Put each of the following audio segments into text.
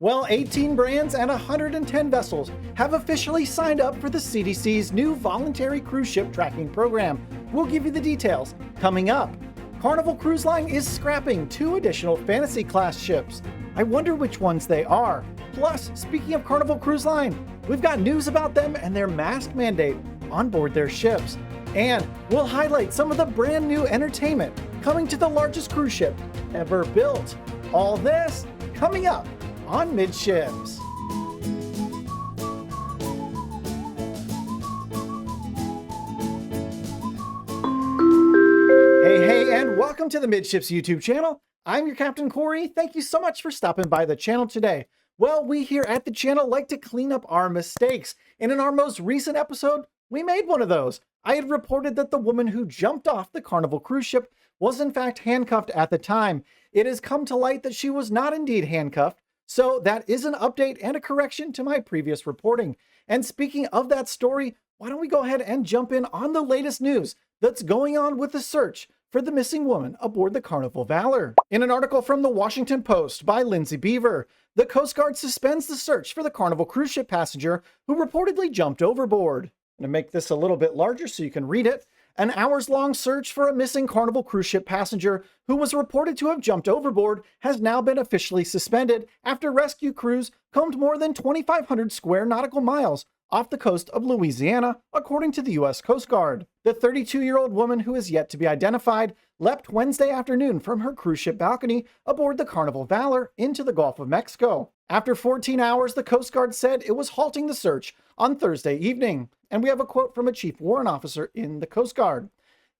Well, 18 brands and 110 vessels have officially signed up for the CDC's new voluntary cruise ship tracking program. We'll give you the details coming up. Carnival Cruise Line is scrapping 2 additional fantasy class ships. I wonder which ones they are. Plus, speaking of Carnival Cruise Line, we've got news about them and their mask mandate on board their ships. And we'll highlight some of the brand new entertainment coming to the largest cruise ship ever built. All this coming up on Midships. Hey, and welcome to the Midships YouTube channel. I'm your Captain Corey. Thank you so much for stopping by the channel today. Well, we here at the channel like to clean up our mistakes, and in our most recent episode, we made one of those. I had reported that the woman who jumped off the Carnival cruise ship was in fact handcuffed at the time. It has come to light that she was not indeed handcuffed, so that is an update and a correction to my previous reporting. And speaking of that story, why don't we go ahead and jump in on the latest news that's going on with the search for the missing woman aboard the Carnival Valor. In an article from the Washington Post by Lindsey Bever, the Coast Guard suspends the search for the Carnival cruise ship passenger who reportedly jumped overboard. I'm going to make this a little bit larger so you can read it. An hours-long search for a missing Carnival cruise ship passenger who was reported to have jumped overboard has now been officially suspended after rescue crews combed more than 2,500 square nautical miles off the coast of Louisiana, according to the U.S. Coast Guard. The 32-year-old woman, who is yet to be identified, leapt Wednesday afternoon from her cruise ship balcony aboard the Carnival Valor into the Gulf of Mexico. After 14 hours, the Coast Guard said it was halting the search on Thursday evening. And we have a quote from a chief warrant officer in the Coast Guard.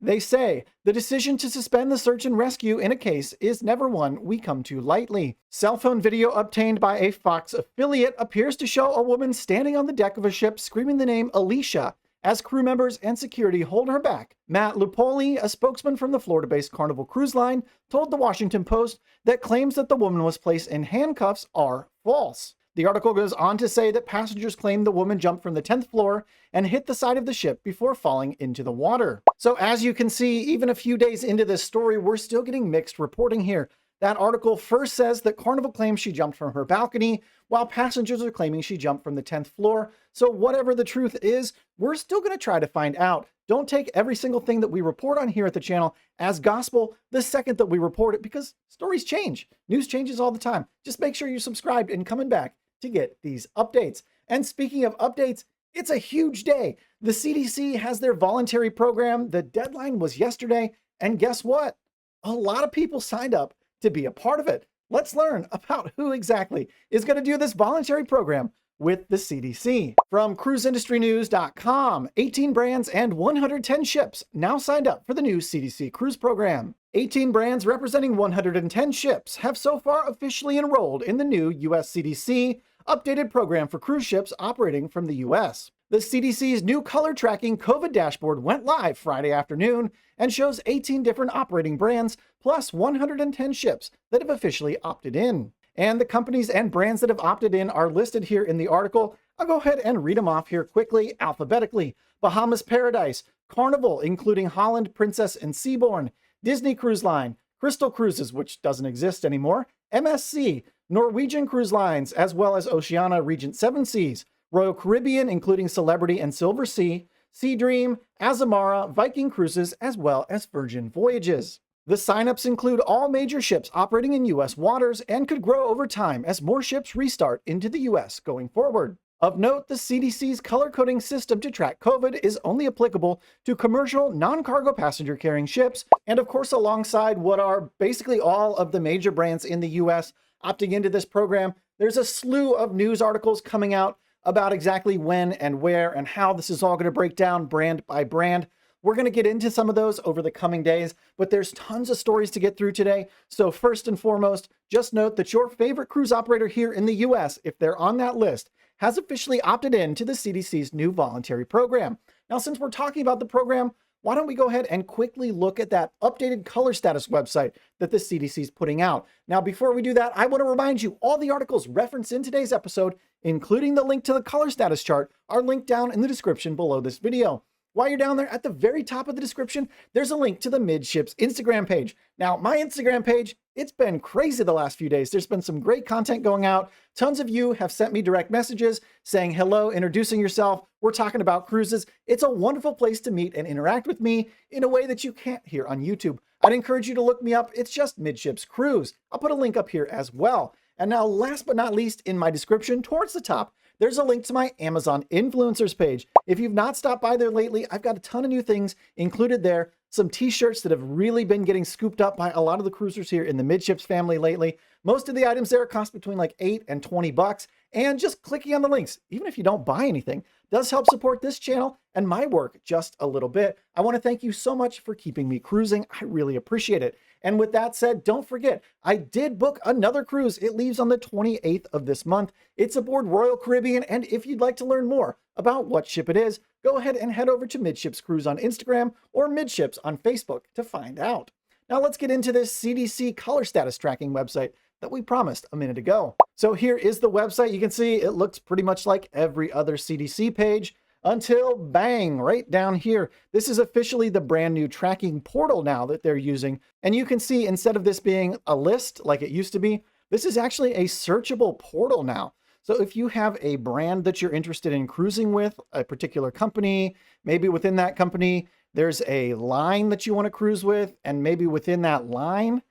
They say, "The decision to suspend the search and rescue in a case is never one we come to lightly." Cell phone video obtained by a Fox affiliate appears to show a woman standing on the deck of a ship screaming the name Alicia as crew members and security hold her back. Matt Lupoli, a spokesman from the Florida-based Carnival Cruise Line, told the Washington Post that claims that the woman was placed in handcuffs are false. The article goes on to say that passengers claim the woman jumped from the 10th floor and hit the side of the ship before falling into the water. So as you can see, even a few days into this story, we're still getting mixed reporting here. That article first says that Carnival claims she jumped from her balcony, while passengers are claiming she jumped from the 10th floor. So whatever the truth is, we're still going to try to find out. Don't take every single thing that we report on here at the channel as gospel the second that we report it, because stories change. News changes all the time. Just make sure you're subscribed and coming back to get these updates. And speaking of updates, it's a huge day. The CDC has their voluntary program. The deadline was yesterday. And guess what? A lot of people signed up to be a part of it. Let's learn about who exactly is going to do this voluntary program with the CDC. From cruiseindustrynews.com, 18 brands and 110 ships now signed up for the new CDC cruise program. 18 brands representing 110 ships have so far officially enrolled in the new US CDC updated program for cruise ships operating from the US. The CDC's new color tracking COVID dashboard went live Friday afternoon and shows 18 different operating brands plus 110 ships that have officially opted in. And the companies and brands that have opted in are listed here in the article. I'll go ahead and read them off here quickly, alphabetically. Bahamas Paradise, Carnival, including Holland, Princess, and Seabourn, Disney Cruise Line, Crystal Cruises, which doesn't exist anymore, MSC, Norwegian Cruise Lines, as well as Oceania Regent Seven Seas, Royal Caribbean, including Celebrity and Silver Sea, Sea Dream, Azamara, Viking Cruises, as well as Virgin Voyages. The signups include all major ships operating in U.S. waters and could grow over time as more ships restart into the U.S. going forward. Of note, the CDC's color coding system to track COVID is only applicable to commercial, non-cargo passenger carrying ships, and of course alongside what are basically all of the major brands in the U.S. opting into this program, there's a slew of news articles coming out about exactly when and where and how this is all going to break down brand by brand. We're going to get into some of those over the coming days, but there's tons of stories to get through today. So first and foremost, just note that your favorite cruise operator here in the US, if they're on that list, has officially opted in to the CDC's new voluntary program. Now, since we're talking about the program, why don't we go ahead and quickly look at that updated color status website that the CDC is putting out. Now, before we do that, I want to remind you all the articles referenced in today's episode, including the link to the color status chart, are linked down in the description below this video. While you're down there at the very top of the description, there's a link to the Midships Instagram page. Now, my Instagram page It's been crazy the last few days. There's been some great content going out. Tons of you have sent me direct messages saying hello, introducing yourself. We're talking about cruises. It's a wonderful place to meet and interact with me in a way that you can't hear on YouTube. I'd encourage you to look me up. It's just Midships Cruise. I'll put a link up here as well. And now, last but not least, in my description towards the top, there's a link to my Amazon influencers page. If you've not stopped by there lately, I've got a ton of new things included there. Some t-shirts that have really been getting scooped up by a lot of the cruisers here in the Midships family lately. Most of the items there cost between like $8 and $20. And just clicking on the links, even if you don't buy anything, does help support this channel and my work just a little bit. I want to thank you so much for keeping me cruising. I really appreciate it. And with that said, don't forget, I did book another cruise. It leaves on the 28th of this month. It's aboard Royal Caribbean. And if you'd like to learn more about what ship it is, go ahead and head over to Midships Cruise on Instagram or Midships on Facebook to find out. Now let's get into this CDC color status tracking website that we promised a minute ago. So here is the website. You can see it looks pretty much like every other CDC page until bang, right down here. This is officially the brand new tracking portal now that they're using. And you can see instead of this being a list like it used to be, this is actually a searchable portal now. So if you have a brand that you're interested in cruising with, a particular company, maybe within that company, there's a line that you want to cruise with, and maybe within that line,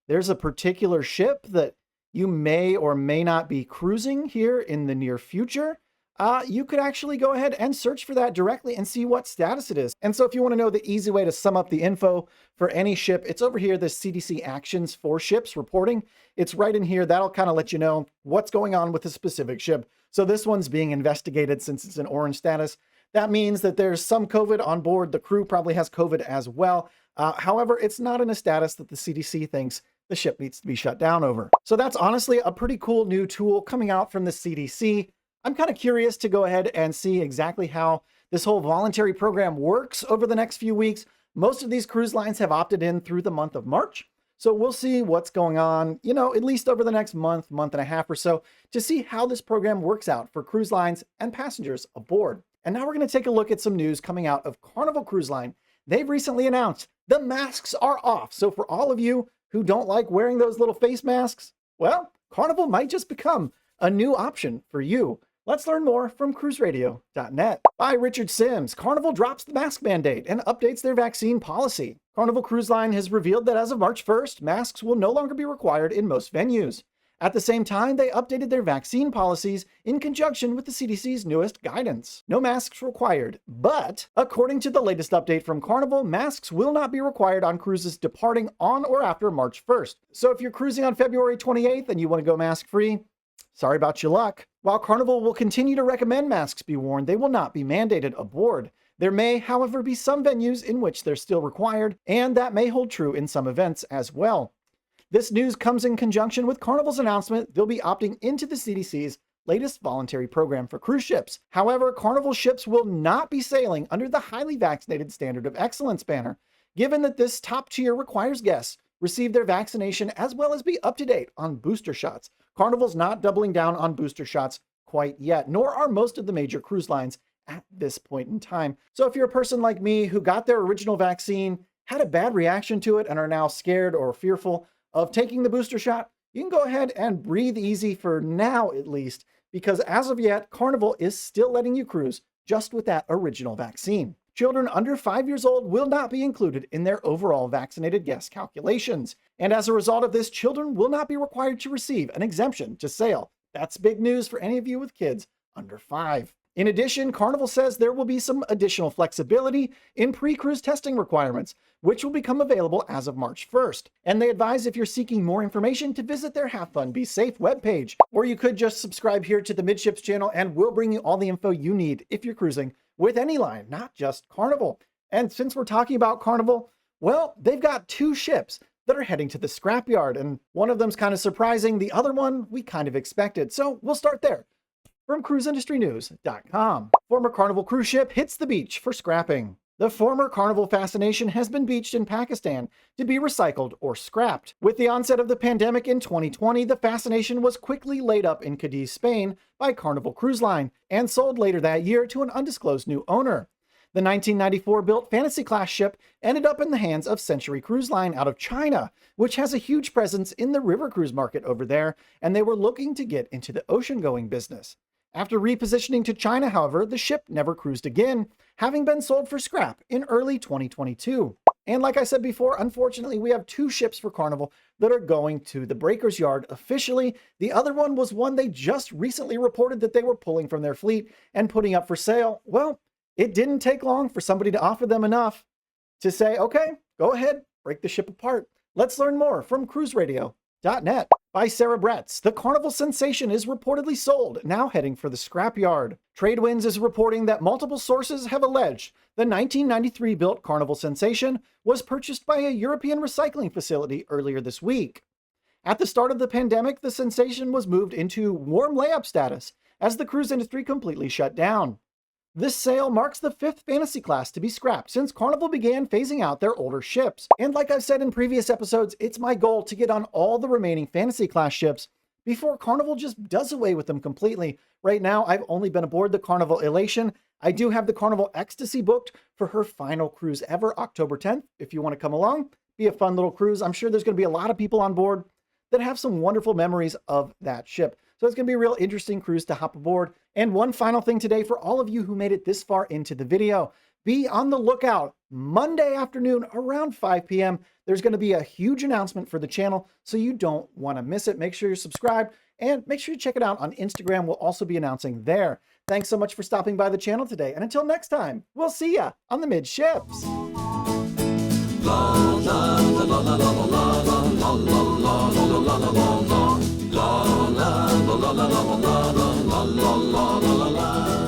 there's a particular ship that you may or may not be cruising here in the near future. You could actually go ahead and search for that directly and see what status it is. And so if you want to know the easy way to sum up the info for any ship, it's over here, the CDC Actions for Ships reporting. It's right in here. That'll kind of let you know what's going on with a specific ship. So this one's being investigated since it's an orange status. That means that there's some COVID on board. The crew probably has COVID as well. However, it's not in a status that the CDC thinks the ship needs to be shut down over. So that's honestly a pretty cool new tool coming out from the CDC. I'm kind of curious to go ahead and see exactly how this whole voluntary program works over the next few weeks. Most of these cruise lines have opted in through the month of March. So we'll see what's going on, at least over the next month and a half or so, to see how this program works out for cruise lines and passengers aboard. And now we're going to take a look at some news coming out of Carnival Cruise Line. They've recently announced the masks are off. So for all of you who don't like wearing those little face masks, well, Carnival might just become a new option for you. Let's learn more from cruiseradio.net. By Richard Sims, Carnival drops the mask mandate and updates their vaccine policy. Carnival Cruise Line has revealed that as of March 1st, masks will no longer be required in most venues. At the same time, they updated their vaccine policies in conjunction with the CDC's newest guidance. No masks required, but according to the latest update from Carnival, masks will not be required on cruises departing on or after March 1st. So if you're cruising on February 28th and you want to go mask-free, sorry about your luck. While Carnival will continue to recommend masks be worn, they will not be mandated aboard. There may, however, be some venues in which they're still required, and that may hold true in some events as well. This news comes in conjunction with Carnival's announcement they'll be opting into the CDC's latest voluntary program for cruise ships. However, Carnival ships will not be sailing under the highly vaccinated standard of excellence banner, given that this top tier requires guests receive their vaccination as well as be up to date on booster shots. Carnival's not doubling down on booster shots quite yet, nor are most of the major cruise lines at this point in time. So if you're a person like me who got their original vaccine, had a bad reaction to it, and are now scared or fearful of taking the booster shot, you can go ahead and breathe easy for now at least, because as of yet, Carnival is still letting you cruise just with that original vaccine. Children under 5 years old will not be included in their overall vaccinated guest calculations. And as a result of this, children will not be required to receive an exemption to sail. That's big news for any of you with kids under 5. In addition, Carnival says there will be some additional flexibility in pre-cruise testing requirements, which will become available as of March 1st. And they advise if you're seeking more information to visit their Have Fun, Be Safe webpage. Or you could just subscribe here to the Midships channel and we'll bring you all the info you need if you're cruising with any line, not just Carnival. And since we're talking about Carnival, well, they've got 2 ships that are heading to the scrapyard, and one of them's kind of surprising. The other one we kind of expected. So we'll start there. From cruiseindustrynews.com. Former Carnival cruise ship hits the beach for scrapping. The former Carnival Vaccination has been beached in Pakistan to be recycled or scrapped. With the onset of the pandemic in 2020, the Vaccination was quickly laid up in Cadiz, Spain by Carnival Cruise Line and sold later that year to an undisclosed new owner. The 1994-built Fantasy-class ship ended up in the hands of Century Cruise Line out of China, which has a huge presence in the river cruise market over there, and they were looking to get into the ocean-going business. After repositioning to China, however, the ship never cruised again, having been sold for scrap in early 2022. And like I said before, unfortunately, we have 2 ships for Carnival that are going to the breakers yard officially. The other one was one they just recently reported that they were pulling from their fleet and putting up for sale. Well, it didn't take long for somebody to offer them enough to say, okay, go ahead, break the ship apart. Let's learn more from cruiseradio.net. By Sarah Bretz, the Carnival Sensation is reportedly sold, now heading for the scrapyard. Tradewinds is reporting that multiple sources have alleged the 1993-built Carnival Sensation was purchased by a European recycling facility earlier this week. At the start of the pandemic, the Sensation was moved into warm layup status as the cruise industry completely shut down. This sale marks the 5th fantasy class to be scrapped since Carnival began phasing out their older ships. And like I've said in previous episodes, it's my goal to get on all the remaining fantasy class ships before Carnival just does away with them completely. Right now, I've only been aboard the Carnival Elation. I do have the Carnival Ecstasy booked for her final cruise ever, October 10th. If you want to come along, be a fun little cruise. I'm sure there's going to be a lot of people on board that have some wonderful memories of that ship. So it's going to be a real interesting cruise to hop aboard. And one final thing today for all of you who made it this far into the video, be on the lookout. Monday afternoon around 5 p.m. There's going to be a huge announcement for the channel, so you don't want to miss it. Make sure you're subscribed and make sure you check it out on Instagram. We'll also be announcing there. Thanks so much for stopping by the channel today. And until next time, we'll see ya on the Midships. La la la la la la la la la la la la la la la. La la la la la la la la la la la la la.